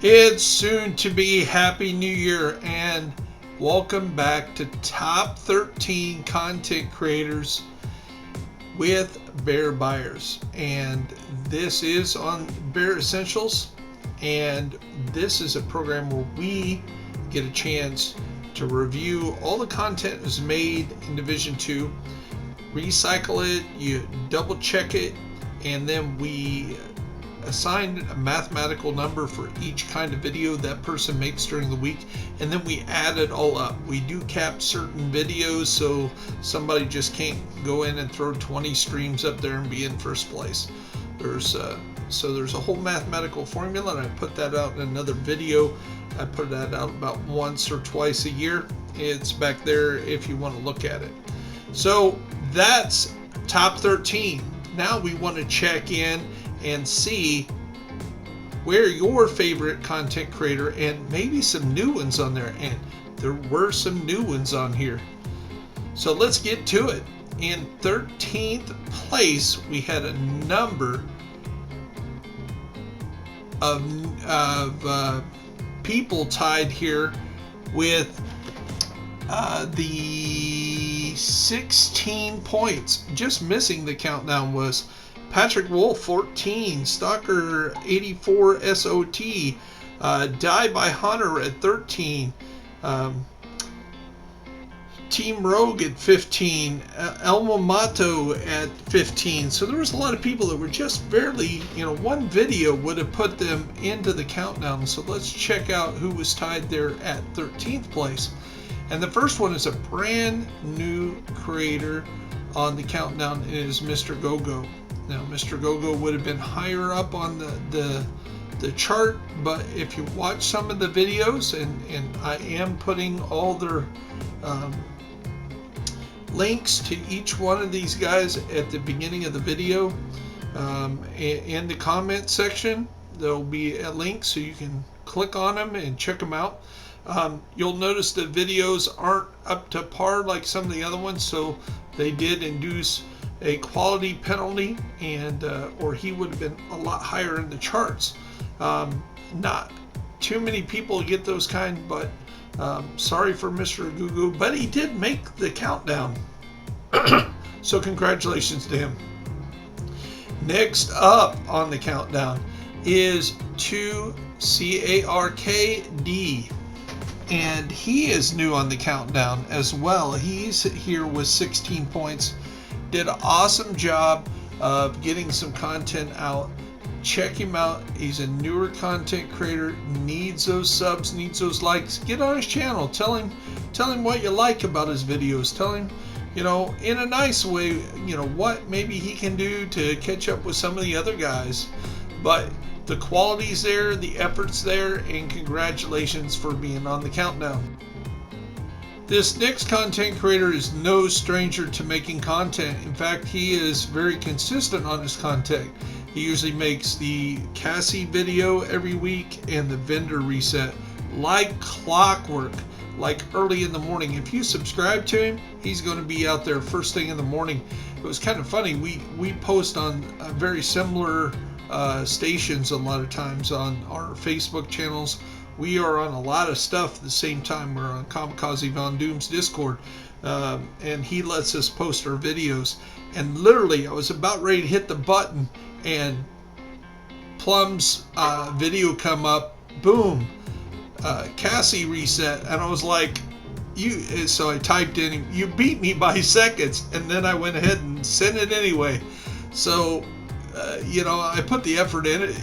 It's soon to be Happy New Year and welcome back to Top 13 Content Creators with BYERS. And this is on Bear Essentials, and this is a program where we get a chance to review all the content that's made in Division 2, recycle it, you double check it, and then we assign a mathematical number for each kind of video that person makes during the week, and then we add it all up. We do cap certain videos so somebody just can't go in and throw 20 streams up there and be in first place. There's a whole mathematical formula, and I put that out in another video. I put that out about once or twice a year. It's back there if you want to look at it. So that's top 13. Now we want to check in and see where your favorite content creator, and maybe some new ones on there, and there were some new ones on here. So let's get to it. In 13th place, we had a number of people tied here with the 16 points. Just missing the countdown was Patrick Wolf 14, Stalker 84 SOT, Die by Hunter at 13, Team Rogue at 15, Elmo Mato at 15. So there was a lot of people that were just barely, one video would have put them into the countdown. So let's check out who was tied there at 13th place. And the first one is a brand new creator on the countdown. It is Mr. Gogo. Now, Mr. Gogo would have been higher up on the chart, but if you watch some of the videos, and I am putting all their links to each one of these guys at the beginning of the video, in the comment section, there'll be a link so you can click on them and check them out. You'll notice the videos aren't up to par like some of the other ones, so they did induce a quality penalty, and or he would have been a lot higher in the charts. Not too many people get those kind, but sorry for Mr. Gogo, but he did make the countdown. So congratulations to him. Next up on the countdown is 2CARKD, and he is new on the countdown as well. He's here with 16 points. Did an awesome job of getting some content out. Check him out. He's a newer content creator, needs those subs, needs those likes. Get on his channel. Tell him what you like about his videos. Tell him, in a nice way, what maybe he can do to catch up with some of the other guys. But the quality's there, the effort's there, and congratulations for being on the countdown. This next content creator is no stranger to making content. In fact, he is very consistent on his content. He usually makes the Cassie video every week and the vendor reset like clockwork, like early in the morning. If you subscribe to him, he's going to be out there first thing in the morning. It was kind of funny. We post on very similar stations a lot of times on our Facebook channels. We are on a lot of stuff at the same time. We're on Kazukami Von Doom's Discord, and he lets us post our videos. And literally, I was about ready to hit the button, and Plum's video come up. Boom, Cassie reset, and I was like, "You." So I typed in, "You beat me by seconds," and then I went ahead and sent it anyway. So, I put the effort in it.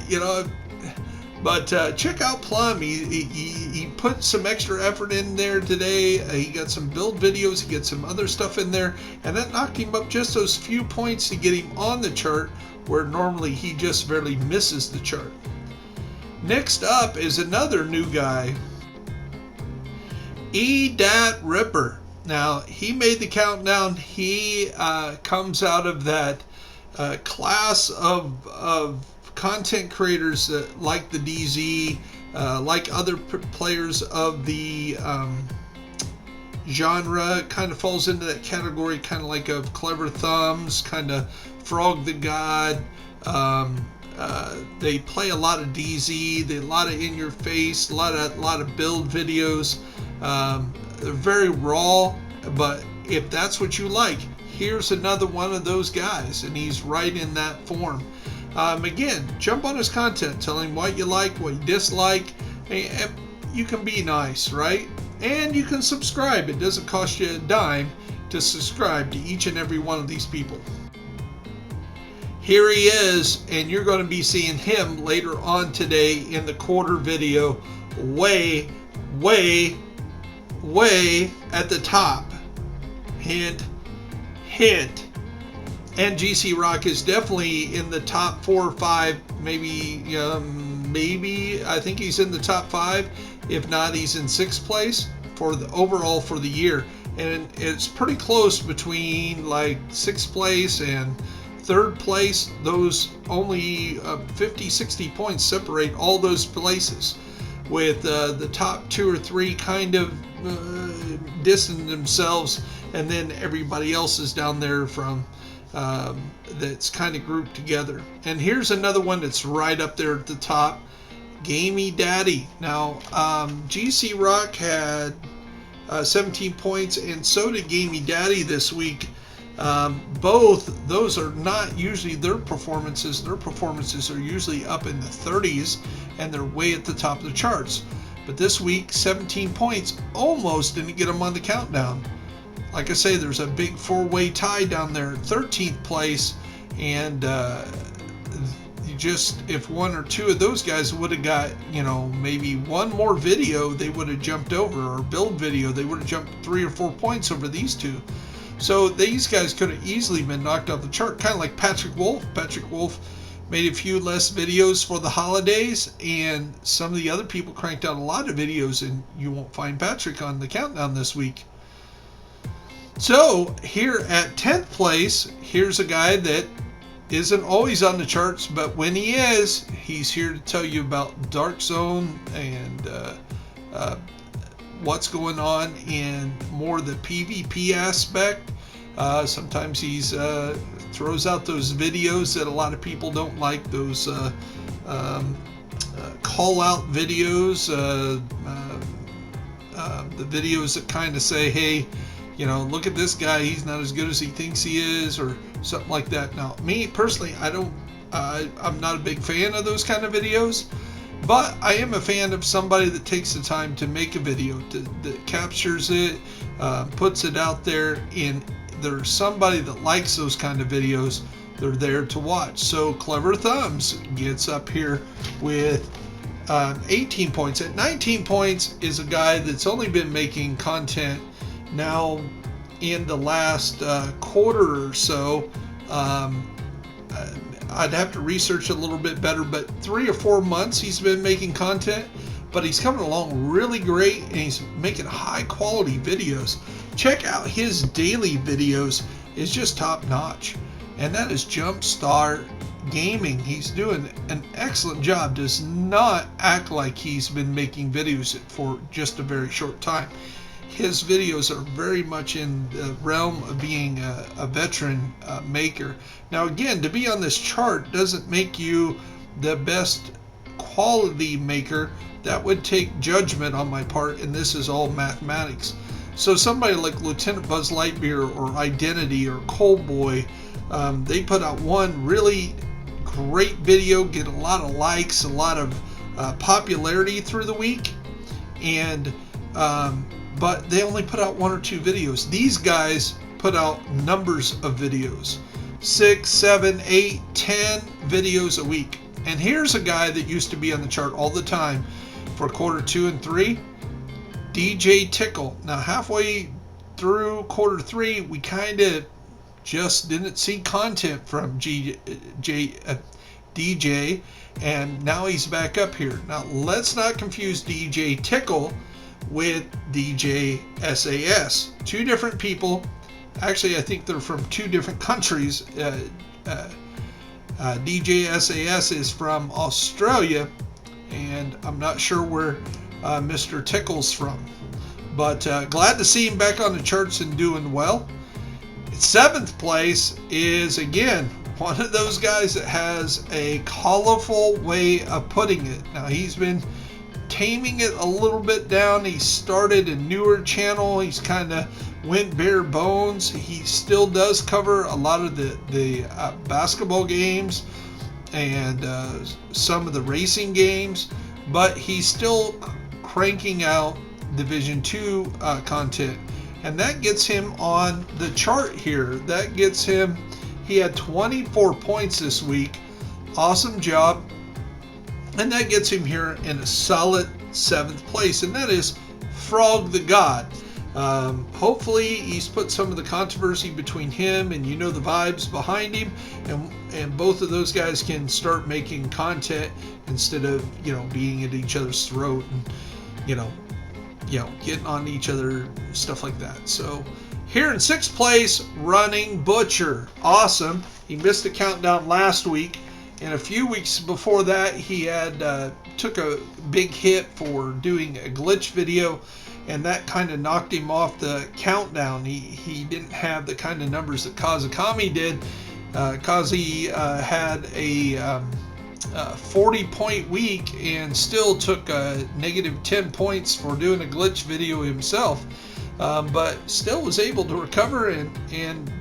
But check out Plum. He put some extra effort in there today. He got some build videos. He got some other stuff in there. And that knocked him up just those few points to get him on the chart, where normally he just barely misses the chart. Next up is another new guy, E-Dat Ripper. Now, he made the countdown. He comes out of that class of content creators that like the DZ, like other players of the genre, kind of falls into that category, kind of like of Clever Thumbs, kind of Frog the God, They play a lot of DZ, a lot of in your face, a lot of build videos. They're very raw, but if that's what you like, here's another one of those guys, and he's right in that form. Again, jump on his content, tell him what you like, what you dislike. And you can be nice, right? And you can subscribe. It doesn't cost you a dime to subscribe to each and every one of these people. Here he is, and you're going to be seeing him later on today in the quarter video, way at the top. Hint, hint. And GC Rock is definitely in the top 4 or 5, maybe I think he's in the top 5. If not, he's in 6th place for the overall for the year. And it's pretty close between like 6th place and 3rd place. Those only 50-60 points separate all those places, with the top 2 or 3 kind of distancing themselves, and then everybody else is down there from that's kind of grouped together. And here's another one that's right up there at the top, Gamey Daddy. Now GC Rock had 17 points, and so did Gamey Daddy this week. Both those are not usually their performances. Their performances are usually up in the 30s, and they're way at the top of the charts. But this week, 17 points almost didn't get them on the countdown. Like I say, there's a big 4-way tie down there at 13th place, and if 1 or 2 of those guys would have got, maybe one more video, they would have jumped over, or build video, they would have jumped 3 or 4 points over these 2. So these guys could have easily been knocked off the chart, kind of like Patrick Wolf. Patrick Wolf made a few less videos for the holidays, and some of the other people cranked out a lot of videos, and you won't find Patrick on the countdown this week. So here at 10th place, here's a guy that isn't always on the charts, but when he is, he's here to tell you about Dark Zone and what's going on in more the PvP aspect. Sometimes he's throws out those videos that a lot of people don't like, those call out videos, the videos that kind of say, hey, look at this guy, he's not as good as he thinks he is, or something like that. Now, me personally, I'm not a big fan of those kind of videos, but I am a fan of somebody that takes the time to make a video, that captures it, puts it out there, and there's somebody that likes those kind of videos. They're there to watch. So Clever Thumbs gets up here with 18 points. At 19 points is a guy that's only been making content now in the last quarter or so. I'd have to research a little bit better, but 3 or 4 months he's been making content, but he's coming along really great, and he's making high quality videos. Check out his daily videos, is just top notch, and that is Jumpstart Gaming. He's doing an excellent job, does not act like he's been making videos for just a very short time. His videos are very much in the realm of being a veteran maker. Now again, to be on this chart doesn't make you the best quality maker. That would take judgment on my part, and this is all mathematics. So somebody like Lieutenant Buzz Lightyear or Identity or Coldboy, they put out one really great video, get a lot of likes, a lot of popularity through the week, and but they only put out 1 or 2 videos. These guys put out numbers of videos, 6, 7, 8, 10 videos a week. And here's a guy that used to be on the chart all the time for quarter 2 and 3, DJ TICKLE. Now halfway through quarter 3, we kind of just didn't see content from DJ, and now he's back up here. Now let's not confuse DJ TICKLE with DJ SAS. 2 different people. Actually, I think they're from 2 different countries. DJ SAS is from Australia, and I'm not sure where Mr. Tickle's from. But glad to see him back on the charts and doing well. 7th place is, again, one of those guys that has a colorful way of putting it. Now, he's been taming it a little bit down. He started a newer channel. He's kind of went bare bones. He still does cover a lot of the basketball games and some of the racing games, but he's still cranking out Division 2 content, and that gets him on the chart here. That gets him, he had 24 points this week. Awesome job. And that gets him here in a solid 7th place, and that is Frog the God. Hopefully he's put some of the controversy between him and the vibes behind him, and both of those guys can start making content instead of being at each other's throat and getting on each other, stuff like that. So here in 6th place, Running Butcher. Awesome. He missed the countdown last week. And a few weeks before that, he had took a big hit for doing a glitch video, and that kind of knocked him off the countdown. He didn't have the kind of numbers that Kazukami did. Kazi had a 40-point week and still took negative 10 points for doing a glitch video himself, but still was able to recover and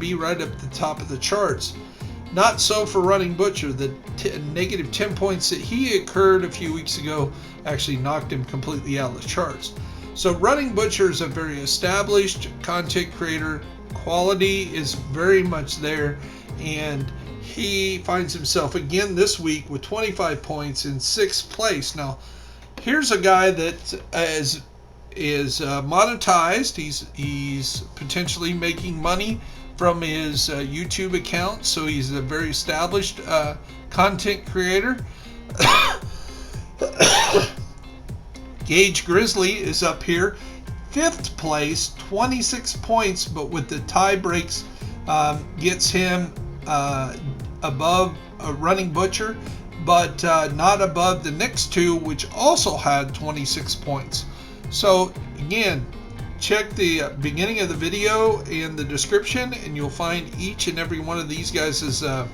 be right up at the top of the charts. Not so for Running Butcher. The negative 10 points that he incurred a few weeks ago actually knocked him completely out of the charts. So Running Butcher is a very established content creator. Quality is very much there, and he finds himself again this week with 25 points in 6th place. Now, here's a guy that is monetized. He's potentially making money from his YouTube account, so he's a very established content creator. Gage Grizzly is up here, 5th place, 26 points, but with the tie breaks gets him above Running Butcher, but not above the next two, which also had 26 points. So again, check the beginning of the video in the description, and you'll find each and every one of these guys is a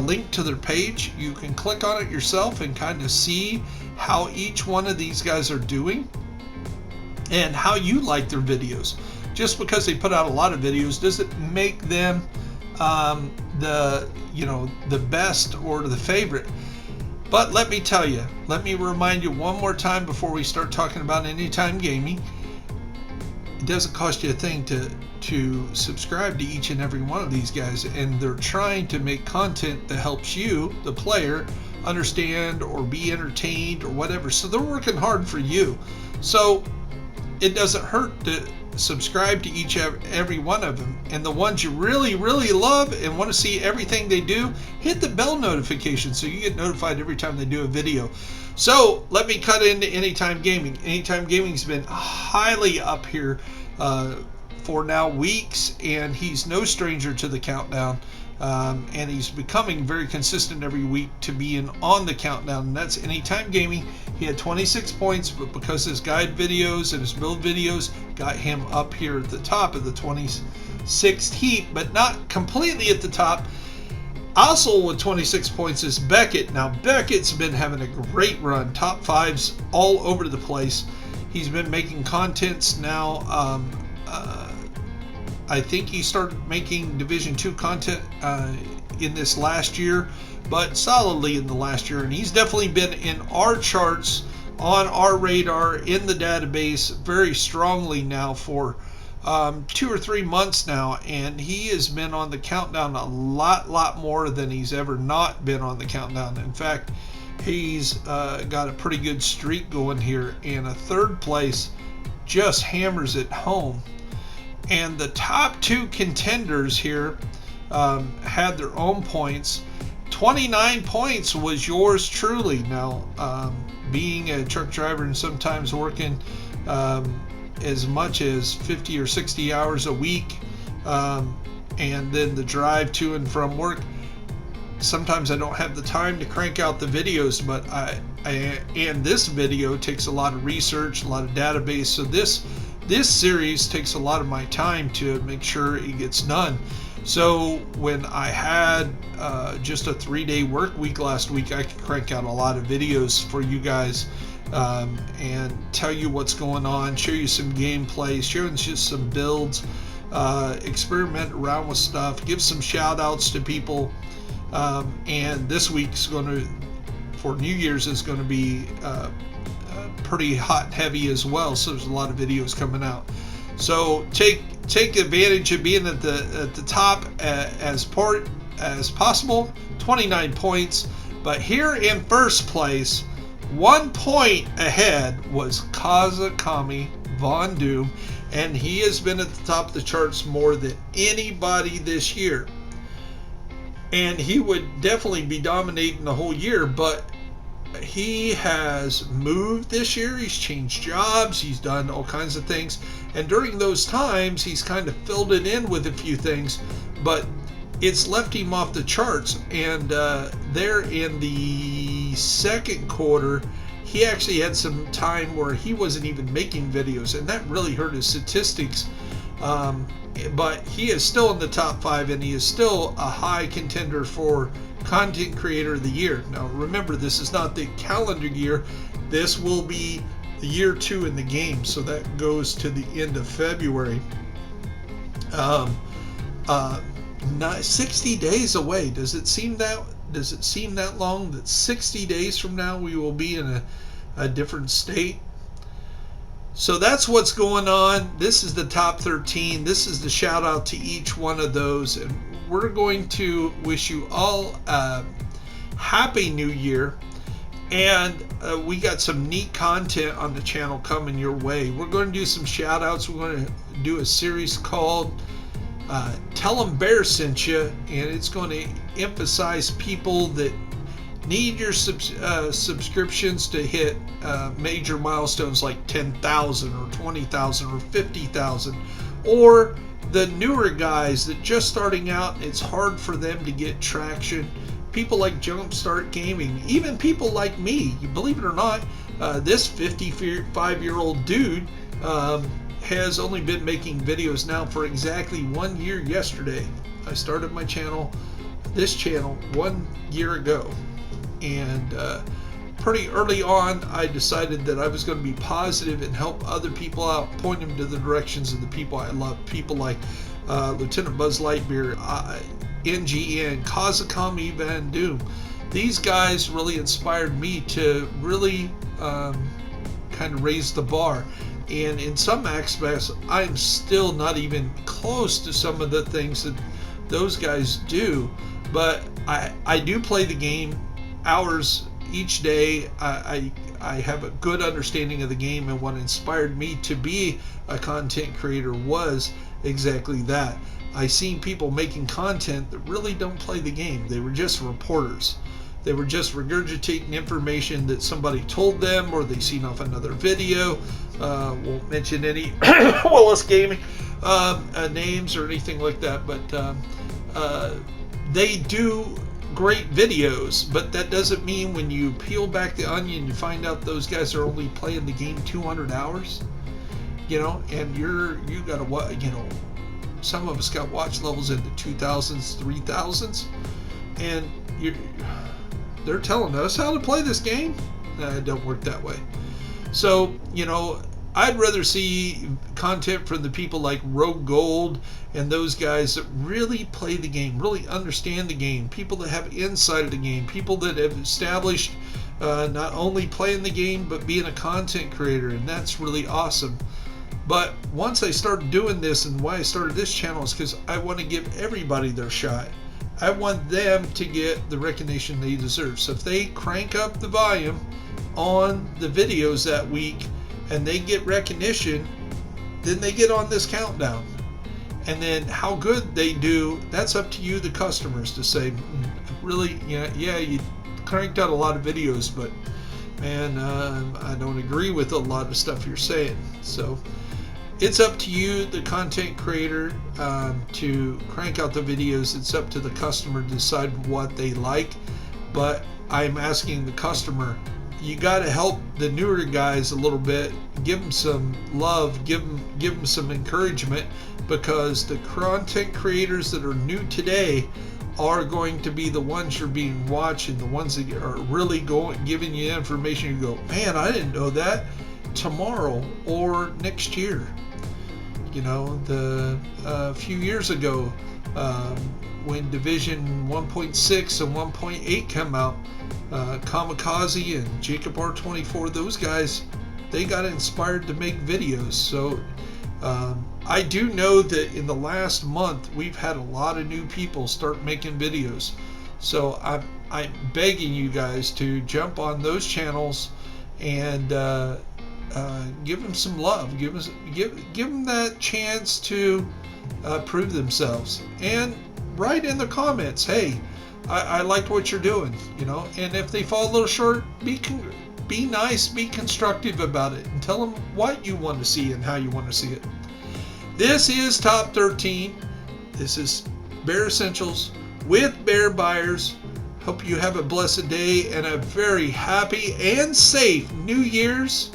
link to their page. You can click on it yourself and kind of see how each one of these guys are doing and how you like their videos. Just because they put out a lot of videos doesn't make them the best or the favorite. But let me tell you, let me remind you one more time before we start talking about Anytime Gaming. It doesn't cost you a thing to subscribe to each and every one of these guys, and they're trying to make content that helps you, the player, understand or be entertained or whatever. So they're working hard for you. So it doesn't hurt to subscribe to each every one of them, and the ones you really love and want to see everything they do, hit the bell notification so you get notified every time they do a video. So let me cut into Anytime Gaming. Anytime Gaming's been highly up here for now weeks, and he's no stranger to the countdown, and he's becoming very consistent every week to being on the countdown, and that's Anytime Gaming. He had 26 points, but because his guide videos and his build videos got him up here at the top of the 26th heap, but not completely at the top. Also with 26 points is BECKKET. Now BECKKET's been having a great run, top 5s all over the place. He's been making contents now. I think he started making Division 2 content in this last year, but solidly in the last year, and he's definitely been in our charts, on our radar, in the database very strongly now for 2 or 3 months now, and he has been on the countdown a lot more than he's ever not been on the countdown. In fact, he's got a pretty good streak going here, and a 3rd place just hammers it home. And the top 2 contenders here had their own points. 29 points was yours truly. Now, being a truck driver and sometimes working as much as 50 or 60 hours a week, and then the drive to and from work, sometimes I don't have the time to crank out the videos, but and this video takes a lot of research, a lot of database, so this series takes a lot of my time to make sure it gets done. So when I had just a 3-day work week last week, I could crank out a lot of videos for you guys and tell you what's going on, show you some gameplay, show you just some builds, experiment around with stuff, give some shout outs to people. And this week's going to, for New Year's, is going to be pretty hot and heavy as well. So there's a lot of videos coming out. So take advantage of being at the top as possible. 29 points, but here in first place, 1 point ahead, was Kazukami Von Doom, and he has been at the top of the charts more than anybody this year. And he would definitely be dominating the whole year, but he has moved this year. He's changed jobs. He's done all kinds of things. And during those times, he's kind of filled it in with a few things, but it's left him off the charts. And there in the second quarter, he actually had some time where he wasn't even making videos, and that really hurt his statistics. But he is still in the top 5, and he is still a high contender for Content Creator of the Year. Now remember, this is not the calendar year. This will be the year 2 in the game, so that goes to the end of February. 60 days away. Does it seem that long? That 60 days from now we will be in a different state? So that's what's going on. This is the top 13. This is the shout out to each one of those, and we're going to wish you all a happy new year. And we got some neat content on the channel coming your way. We're going to do some shout outs. We're going to do a series called Tell 'em Bear Sent You, and it's going to emphasize people that need your subscriptions to hit major milestones like 10,000 or 20,000 or 50,000, or the newer guys that just starting out, it's hard for them to get traction. People like Jumpstart Gaming, even people like me, believe it or not, this 55-year-old dude has only been making videos now for exactly 1 year yesterday. I started my channel, this channel, 1 year ago. And pretty early on, I decided that I was going to be positive and help other people out, point them to the directions of the people I love. People like Lieutenant Buzz Lightyear, NGN, Kazukami Von Doom. These guys really inspired me to really kind of raise the bar. And in some aspects, I'm still not even close to some of the things that those guys do. But I do play the game hours each day. I have a good understanding of the game, and what inspired me to be a content creator was exactly that. I seen people making content that really don't play the game. They were just reporters. They were just regurgitating information that somebody told them, or they seen off another video. Won't mention any Willis Gaming names or anything like that, but they do great videos, but that doesn't mean when you peel back the onion you find out those guys are only playing the game 200 hours, and you got to, some of us got watch levels in the 2000s, 3000s, and they're telling us how to play this game. It don't work that way. So, I'd rather see content from the people like Rogue Gold and those guys that really play the game, really understand the game, people that have insight of the game, people that have established not only playing the game but being a content creator, and that's really awesome. But once I started doing this, and why I started this channel is because I want to give everybody their shot. I want them to get the recognition they deserve. So if they crank up the volume on the videos that week and they get recognition, then they get on this countdown. And then how good they do, that's up to you, the customers, to say, really, yeah, you cranked out a lot of videos, but man, I don't agree with a lot of stuff you're saying. So it's up to you, the content creator, to crank out the videos. It's up to the customer to decide what they like. But I'm asking the customer, you got to help the newer guys a little bit, give them some love, give them some encouragement, because the content creators that are new today are going to be the ones you're being watching, the ones that are really giving you information. You go, man, I didn't know that. Tomorrow or next year. You know, a few years ago, when Division 1.6 and 1.8 come out, KAMIKAZE and Jacob R24, those guys, they got inspired to make videos. So I do know that in the last month we've had a lot of new people start making videos. So I'm begging you guys to jump on those channels and give them some love. Give them that chance to prove themselves, and write in the comments, hey, I liked what you're doing, you know. And if they fall a little short, be nice, be constructive about it, and tell them what you want to see and how you want to see it. This is Top 13. This is Bear Essentials with BYERS. Hope you have a blessed day and a very happy and safe New Year's.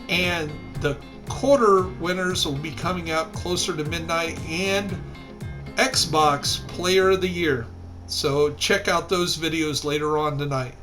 And the quarter winners will be coming out closer to midnight, and Xbox Player of the Year. So check out those videos later on tonight.